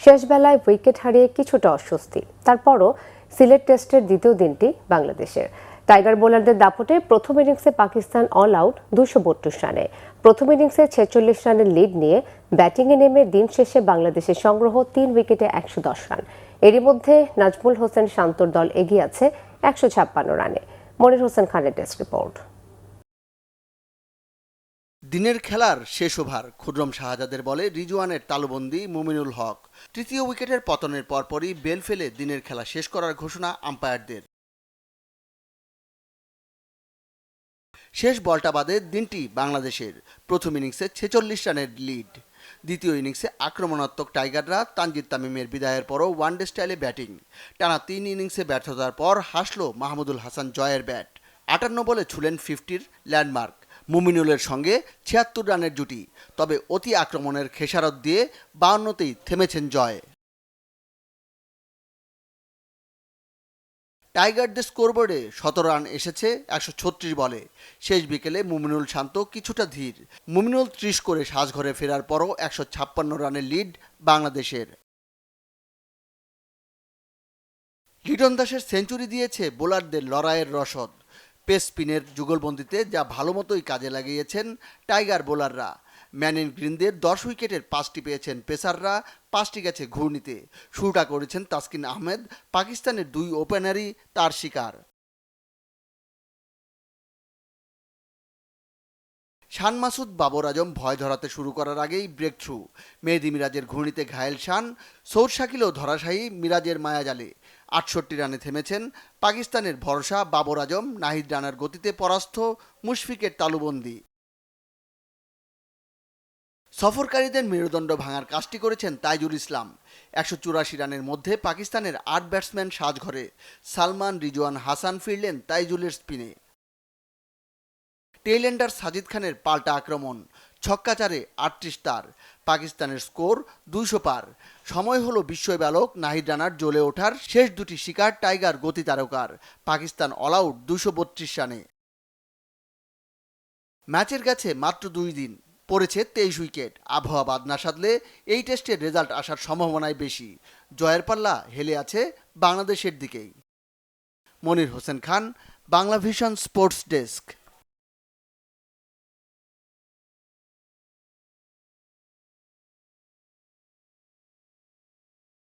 শেষ বেলায় উইকেট হারিয়ে কিছুটা অস্বস্তি। তারপরও সিলেট টেস্টের দ্বিতীয় দিনটি বাংলাদেশের। টাইগার বোলারদের দাপটে প্রথম ইনিংসে পাকিস্তান অল আউট 232 রানে। প্রথম ইনিংসে 46 রানের লিড নিয়ে ব্যাটিংয়ে নেমে দিন শেষে বাংলাদেশের সংগ্রহ 3 উইকেটে 110 রান। এরই মধ্যে নাজমুল হোসেন শান্তর দল এগিয়ে আছে 156 রানে। মনির হোসেন খানের ডেস্ক রিপোর্ট। দিনের খেলার শেষ ওভার খুররম শাহজাদের বলে রিজওয়ানের তালুবন্দী মুমিনুল হক। তৃতীয় উইকেটের পতনের পরপরই বেল ফেলে দিনের খেলা শেষ করার ঘোষণা আম্পায়ারদের। শেষ বলটা বাদে দিনটি বাংলাদেশের। প্রথম ইনিংসে 46 রানের লিড। দ্বিতীয় ইনিংসে আক্রমণাত্মক টাইগাররা তানজিদ তামিমের বিদায়ের পরও ওয়ানডে স্টাইলে ব্যাটিং। টানা 3 ইনিংসে ব্যর্থতার পর হাসল মাহমুদুল হাসান জয়ের ব্যাট। 58 বলে ছুলেন 50-র ল্যান্ডমার্ক। মুমিনুলের সঙ্গে 76 রানের জুটি। তবে অতি আক্রমণের খেসারত দিয়ে 52তেই থেমেছেন জয়। টাইগারদের স্কোরবোর্ডে 17 রান এসেছে 136 বলে। শেষ বিকেলে মুমিনুল শান্ত কিছুটা ধীর। মুমিনুল 30 করে সাজঘরে ফেরার পরও 156 রানের লিড বাংলাদেশের। লিটন দাসের সেঞ্চুরি দিয়েছে বোলারদের লড়াইয়ের রসদ। পেস স্পিনের যুগলবন্দিতে যা ভালো মতোই কাজে লাগিয়েছেন টাইগার বোলাররা। ম্যানিন গ্রিনদের 10 উইকেটের 5টি পেয়েছেন পেসাররা, 5টি গেছে ঘূর্ণিতে। শুরুটা করেছেন তাসকিন আহমেদ। পাকিস্তানের 2 ওপেনারই তার শিকার। শান মাসুদ বাবর আজম ভয় ধরাতে শুরু করার আগেই ব্রেক থ্রু। মেহেদী মিরাজের ঘূর্ণিতে ঘায়েল শান। সৌর শাকিলও ধরাশায়ী মিরাজের মায়াজালে। 68 রানে থেমেছেন পাকিস্তানের ভরসা বাবর আজম। নাহিদ রানার গতিতে পরাস্ত মুশফিকের তালুবন্দী। সফরকারীদের মেরুদণ্ড ভাঙার কাজটি করেছেন তাইজুল ইসলাম। 184 রানের মধ্যে পাকিস্তানের 8 ব্যাটসম্যান সাজঘরে। সালমান, রিজওয়ান, হাসান ফিরলেন তাইজুলের স্পিনে। টেইলেন্ডার সাজিদ খানের পাল্টা আক্রমণ। ছক্কা চারে 38 তার। পাকিস্তানের স্কোর 200 পার। সময় হলো বিস্ময় বালক নাহিদ রানার জ্বলে ওঠার। শেষ দুটি শিকার টাইগার গতি তারকার। পাকিস্তান অল আউট 232 রানে। ম্যাচের কাছে মাত্র 2 দিন, পড়েছে 23 উইকেট। আবহাওয়া বাদ না সাধলে এই টেস্টের রেজাল্ট আসার সম্ভাবনাই বেশি। জয়ের পাল্লা হেলে আছে বাংলাদেশের দিকেই। Monir Hossain Khan, Bangla vision sports desk.